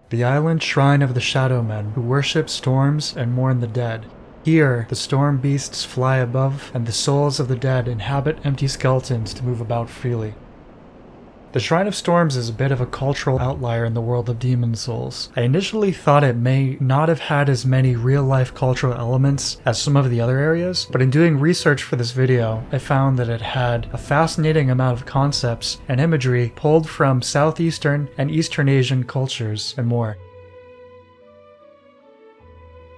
The island shrine of the Shadow Men, who worship storms and mourn the dead. Here, the storm beasts fly above, and the souls of the dead inhabit empty skeletons to move about freely. The Shrine of Storms is a bit of a cultural outlier in the world of Demon Souls. I initially thought it may not have had as many real-life cultural elements as some of the other areas, but in doing research for this video, I found that it had a fascinating amount of concepts and imagery pulled from Southeastern and Eastern Asian cultures and more.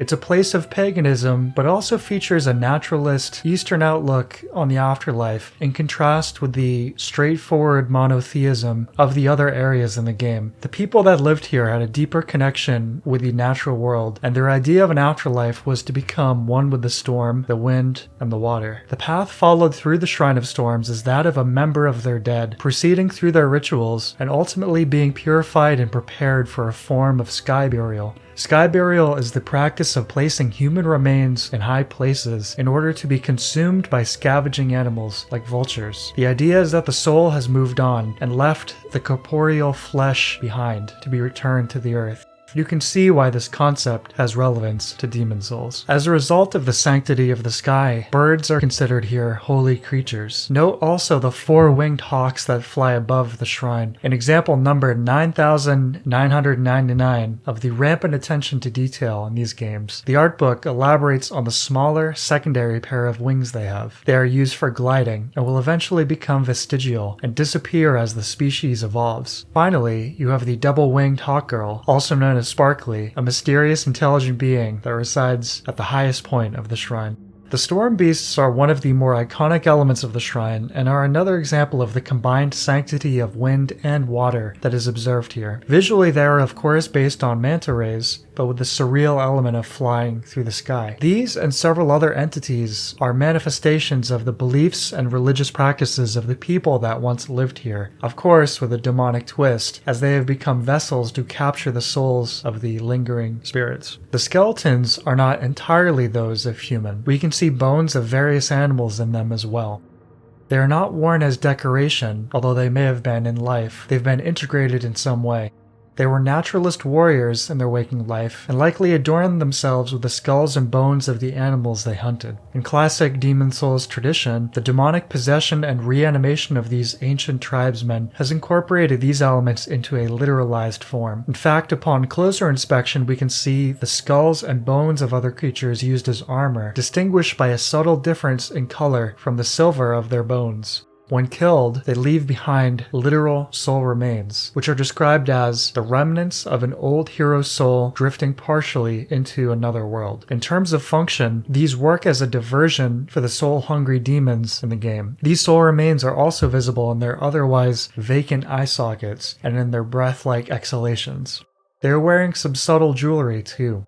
It's a place of paganism, but also features a naturalist Eastern outlook on the afterlife, in contrast with the straightforward monotheism of the other areas in the game. The people that lived here had a deeper connection with the natural world, and their idea of an afterlife was to become one with the storm, the wind, and the water. The path followed through the Shrine of Storms is that of a member of their dead, proceeding through their rituals, and ultimately being purified and prepared for a form of sky burial. Sky burial is the practice of placing human remains in high places in order to be consumed by scavenging animals like vultures. The idea is that the soul has moved on and left the corporeal flesh behind to be returned to the earth. You can see why this concept has relevance to Demon Souls. As a result of the sanctity of the sky, birds are considered here holy creatures. Note also the 4-winged hawks that fly above the shrine, an example number 9,999 of the rampant attention to detail in these games. The art book elaborates on the smaller secondary pair of wings they have. They are used for gliding and will eventually become vestigial and disappear as the species evolves. Finally, you have the double-winged hawk girl, also known as Sparkly, a mysterious intelligent being that resides at the highest point of the shrine. The storm beasts are one of the more iconic elements of the shrine and are another example of the combined sanctity of wind and water that is observed here. Visually they are of course based on manta rays, but with the surreal element of flying through the sky. These and several other entities are manifestations of the beliefs and religious practices of the people that once lived here, of course with a demonic twist, as they have become vessels to capture the souls of the lingering spirits. The skeletons are not entirely those of human. We can see bones of various animals in them as well. They are not worn as decoration, although they may have been in life. They've been integrated in some way. They were naturalist warriors in their waking life, and likely adorned themselves with the skulls and bones of the animals they hunted. In classic Demon Souls tradition, the demonic possession and reanimation of these ancient tribesmen has incorporated these elements into a literalized form. In fact, upon closer inspection we can see the skulls and bones of other creatures used as armor, distinguished by a subtle difference in color from the silver of their bones. When killed, they leave behind literal soul remains, which are described as the remnants of an old hero's soul drifting partially into another world. In terms of function, these work as a diversion for the soul-hungry demons in the game. These soul remains are also visible in their otherwise vacant eye sockets and in their breath-like exhalations. They are wearing some subtle jewelry too.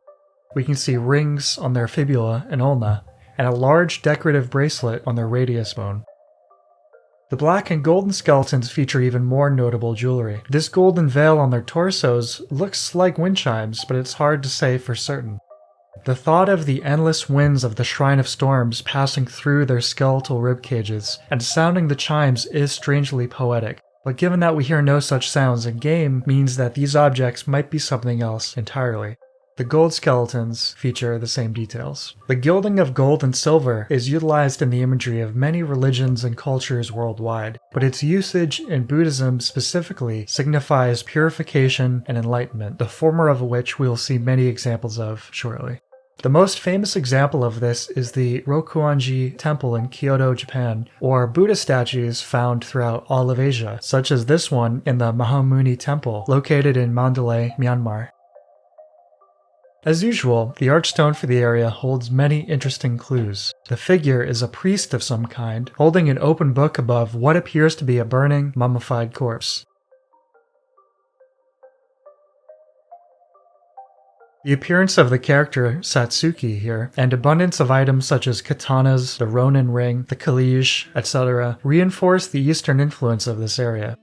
We can see rings on their fibula and ulna, and a large decorative bracelet on their radius bone. The black and golden skeletons feature even more notable jewelry. This golden veil on their torsos looks like wind chimes, but it's hard to say for certain. The thought of the endless winds of the Shrine of Storms passing through their skeletal rib cages and sounding the chimes is strangely poetic, but given that we hear no such sounds in-game means that these objects might be something else entirely. The gold skeletons feature the same details. The gilding of gold and silver is utilized in the imagery of many religions and cultures worldwide, but its usage in Buddhism specifically signifies purification and enlightenment, the former of which we will see many examples of shortly. The most famous example of this is the Rokuanji Temple in Kyoto, Japan, or Buddha statues found throughout all of Asia, such as this one in the Mahamuni Temple, located in Mandalay, Myanmar. As usual, the archstone for the area holds many interesting clues. The figure is a priest of some kind, holding an open book above what appears to be a burning, mummified corpse. The appearance of the character Satsuki here, and abundance of items such as katanas, the Ronin ring, the Kalij, etc., reinforce the Eastern influence of this area.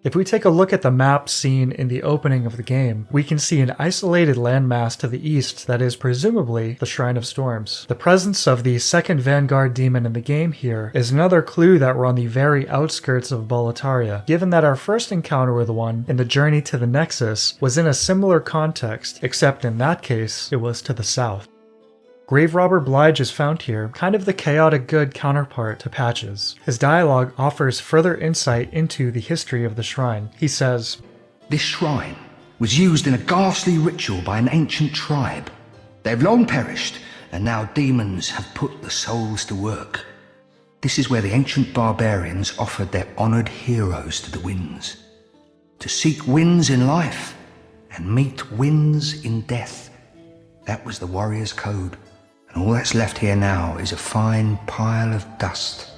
If we take a look at the map seen in the opening of the game, we can see an isolated landmass to the east that is presumably the Shrine of Storms. The presence of the second Vanguard demon in the game here is another clue that we're on the very outskirts of Boletaria, given that our first encounter with one in the journey to the Nexus was in a similar context, except in that case, it was to the south. Grave Robber Blige is found here, kind of the chaotic good counterpart to Patches. His dialogue offers further insight into the history of the shrine. He says, "This shrine was used in a ghastly ritual by an ancient tribe. They've long perished, and now demons have put the souls to work. This is where the ancient barbarians offered their honored heroes to the winds. To seek winds in life, and meet winds in death. That was the warrior's code. And all that's left here now is a fine pile of dust."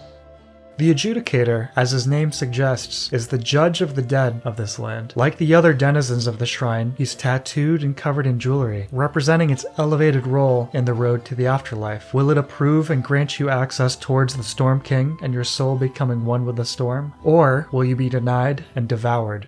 The Adjudicator, as his name suggests, is the judge of the dead of this land. Like the other denizens of the shrine, he's tattooed and covered in jewelry, representing its elevated role in the road to the afterlife. Will it approve and grant you access towards the Storm King and your soul becoming one with the storm? Or will you be denied and devoured?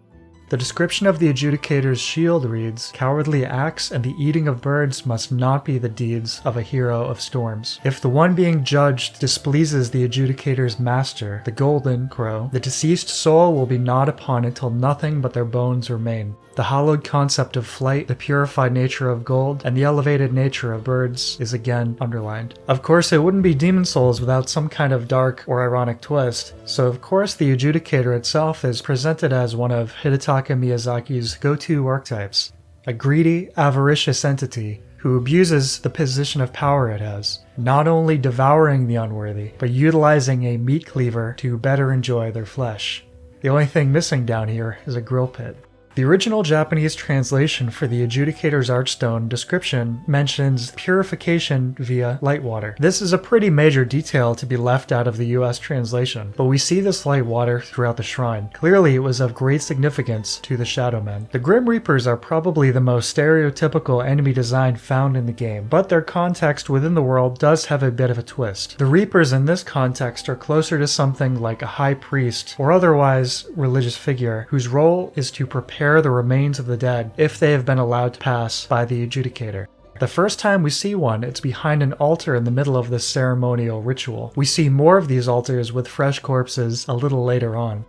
The description of the Adjudicator's shield reads, "Cowardly acts and the eating of birds must not be the deeds of a hero of storms. If the one being judged displeases the Adjudicator's master, the Golden Crow, the deceased soul will be gnawed upon until nothing but their bones remain." The hallowed concept of flight, the purified nature of gold, and the elevated nature of birds is again underlined. Of course, it wouldn't be demon souls without some kind of dark or ironic twist, so of course the Adjudicator itself is presented as one of Hidetaka Miyazaki's go-to archetypes, a greedy, avaricious entity who abuses the position of power it has, not only devouring the unworthy, but utilizing a meat cleaver to better enjoy their flesh. The only thing missing down here is a grill pit. The original Japanese translation for the Adjudicator's Archstone description mentions purification via light water. This is a pretty major detail to be left out of the US translation, but we see this light water throughout the shrine. Clearly it was of great significance to the Shadowmen. The Grim Reapers are probably the most stereotypical enemy design found in the game, but their context within the world does have a bit of a twist. The Reapers in this context are closer to something like a high priest or otherwise religious figure whose role is to prepare the remains of the dead if they have been allowed to pass by the Adjudicator. The first time we see one, it's behind an altar in the middle of this ceremonial ritual. We see more of these altars with fresh corpses a little later on.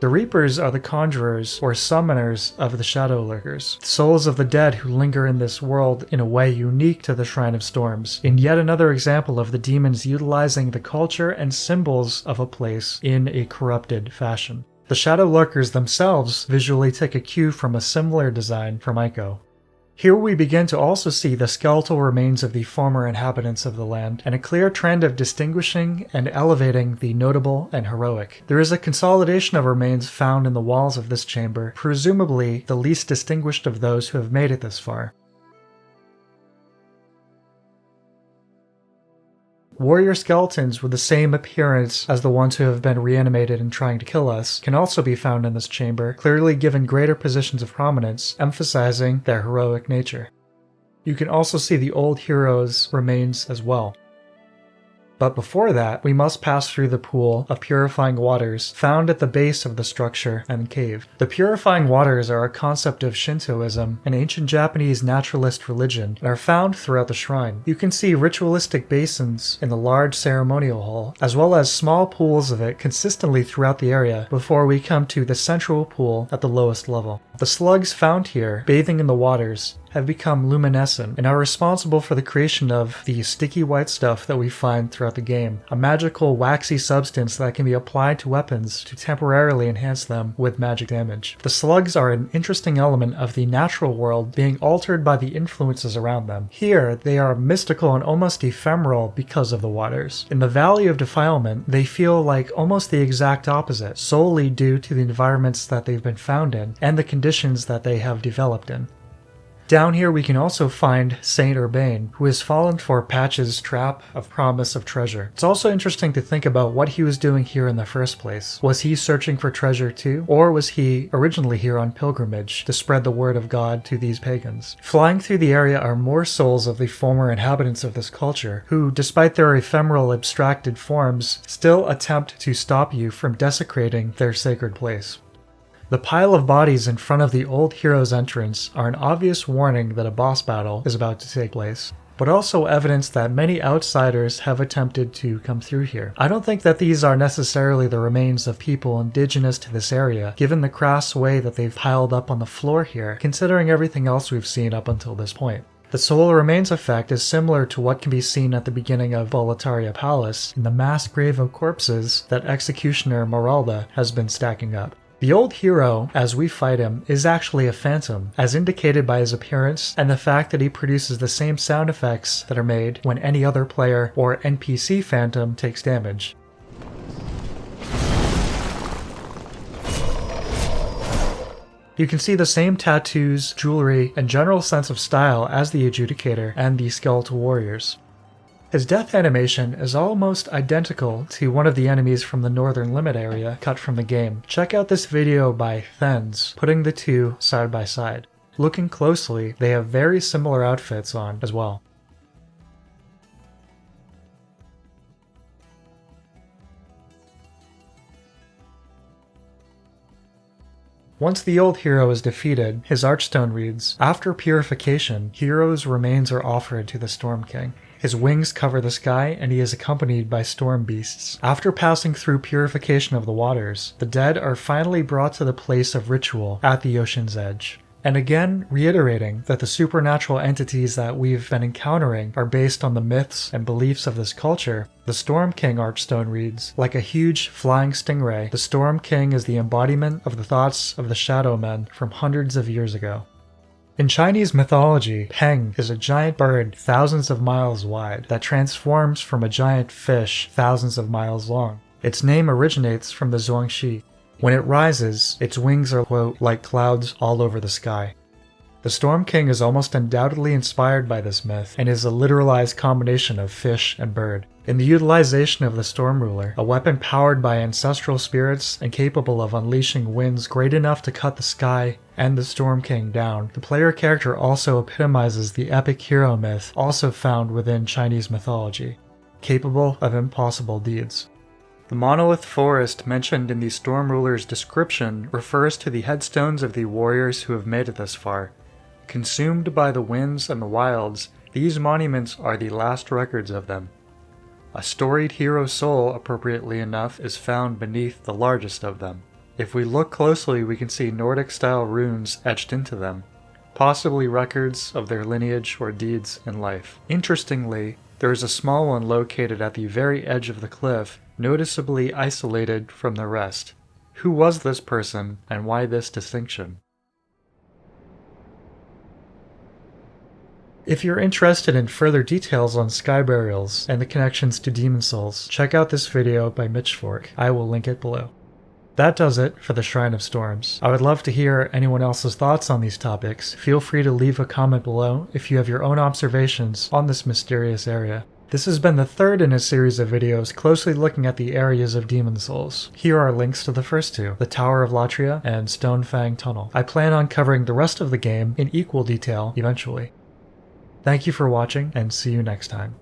The Reapers are the conjurers or summoners of the Shadow Lurkers, souls of the dead who linger in this world in a way unique to the Shrine of Storms, in yet another example of the demons utilizing the culture and symbols of a place in a corrupted fashion. The Shadow Lurkers themselves visually take a cue from a similar design from Ico. Here we begin to also see the skeletal remains of the former inhabitants of the land, and a clear trend of distinguishing and elevating the notable and heroic. There is a consolidation of remains found in the walls of this chamber, presumably the least distinguished of those who have made it this far. Warrior skeletons with the same appearance as the ones who have been reanimated and trying to kill us can also be found in this chamber, clearly given greater positions of prominence, emphasizing their heroic nature. You can also see the old heroes' remains as well. But before that, we must pass through the pool of purifying waters found at the base of the structure and cave. The purifying waters are a concept of Shintoism, an ancient Japanese naturalist religion, and are found throughout the shrine. You can see ritualistic basins in the large ceremonial hall, as well as small pools of it consistently throughout the area before we come to the central pool at the lowest level. The slugs found here, bathing in the waters, have become luminescent and are responsible for the creation of the sticky white stuff that we find throughout the game, a magical waxy substance that can be applied to weapons to temporarily enhance them with magic damage. The slugs are an interesting element of the natural world being altered by the influences around them. Here, they are mystical and almost ephemeral because of the waters. In the Valley of Defilement, they feel like almost the exact opposite, solely due to the environments that they've been found in and the conditions that they have developed in. Down here we can also find Saint Urbane, who has fallen for Patch's trap of promise of treasure. It's also interesting to think about what he was doing here in the first place. Was he searching for treasure too? Or was he originally here on pilgrimage to spread the word of God to these pagans? Flying through the area are more souls of the former inhabitants of this culture, who, despite their ephemeral abstracted forms, still attempt to stop you from desecrating their sacred place. The pile of bodies in front of the old hero's entrance are an obvious warning that a boss battle is about to take place, but also evidence that many outsiders have attempted to come through here. I don't think that these are necessarily the remains of people indigenous to this area, given the crass way that they've piled up on the floor here, considering everything else we've seen up until this point. The soul remains effect is similar to what can be seen at the beginning of Boletaria Palace in the mass grave of corpses that Executioner Maralda has been stacking up. The old hero, as we fight him, is actually a phantom, as indicated by his appearance and the fact that he produces the same sound effects that are made when any other player or NPC phantom takes damage. You can see the same tattoos, jewelry, and general sense of style as the Adjudicator and the Skeletal Warriors. His death animation is almost identical to one of the enemies from the Northern Limit area cut from the game. Check out this video by Thens, putting the two side by side. Looking closely, they have very similar outfits on as well. Once the old hero is defeated, his archstone reads, "After purification, hero's remains are offered to the Storm King. His wings cover the sky, and he is accompanied by storm beasts. After passing through purification of the waters, the dead are finally brought to the place of ritual at the ocean's edge." And again, reiterating that the supernatural entities that we've been encountering are based on the myths and beliefs of this culture, the Storm King Archstone reads, "Like a huge flying stingray, the Storm King is the embodiment of the thoughts of the Shadow Men from hundreds of years ago." In Chinese mythology, Peng is a giant bird thousands of miles wide that transforms from a giant fish thousands of miles long. Its name originates from the Zhuangzi. When it rises, its wings are, quote, like clouds all over the sky. The Storm King is almost undoubtedly inspired by this myth and is a literalized combination of fish and bird. In the utilization of the Storm Ruler, a weapon powered by ancestral spirits and capable of unleashing winds great enough to cut the sky and the Storm King down, the player character also epitomizes the epic hero myth also found within Chinese mythology, capable of impossible deeds. The monolith forest mentioned in the Storm Ruler's description refers to the headstones of the warriors who have made it this far. Consumed by the winds and the wilds, these monuments are the last records of them. A storied hero soul, appropriately enough, is found beneath the largest of them. If we look closely, we can see Nordic-style runes etched into them, possibly records of their lineage or deeds in life. Interestingly, there is a small one located at the very edge of the cliff, noticeably isolated from the rest. Who was this person, and why this distinction? If you're interested in further details on sky burials and the connections to demon souls, check out this video by Mitchfork. I will link it below. That does it for the Shrine of Storms. I would love to hear anyone else's thoughts on these topics. Feel free to leave a comment below if you have your own observations on this mysterious area. This has been the third in a series of videos closely looking at the areas of demon souls. Here are links to the first two, the Tower of Latria and Stonefang Tunnel. I plan on covering the rest of the game in equal detail eventually. Thank you for watching, and see you next time.